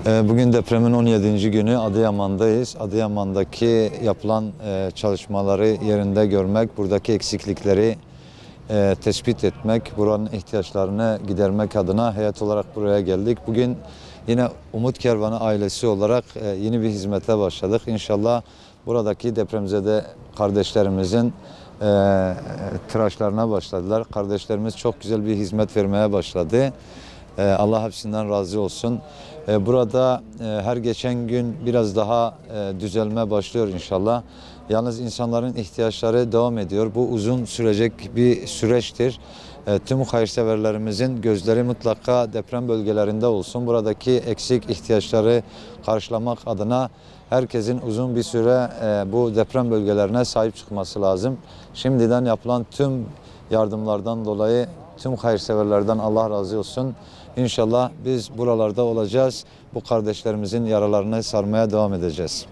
Bugün depremin 17. günü Adıyaman'dayız. Adıyaman'daki yapılan çalışmaları yerinde görmek, buradaki eksiklikleri tespit etmek, buranın ihtiyaçlarını gidermek adına heyet olarak buraya geldik. Bugün yine Umut Kervanı ailesi olarak yeni bir hizmete başladık. İnşallah buradaki depremzede kardeşlerimizin tıraşlarına başladılar. Kardeşlerimiz çok güzel bir hizmet vermeye başladı. Allah hepsinden razı olsun. Burada her geçen gün biraz daha düzelme başlıyor inşallah. Yalnız insanların ihtiyaçları devam ediyor. Bu uzun sürecek bir süreçtir. Tüm hayırseverlerimizin gözleri mutlaka deprem bölgelerinde olsun. Buradaki eksik ihtiyaçları karşılamak adına herkesin uzun bir süre bu deprem bölgelerine sahip çıkması lazım. Şimdiden yapılan tüm yardımlardan dolayı tüm hayırseverlerden Allah razı olsun. İnşallah biz buralarda olacağız. Bu kardeşlerimizin yaralarını sarmaya devam edeceğiz.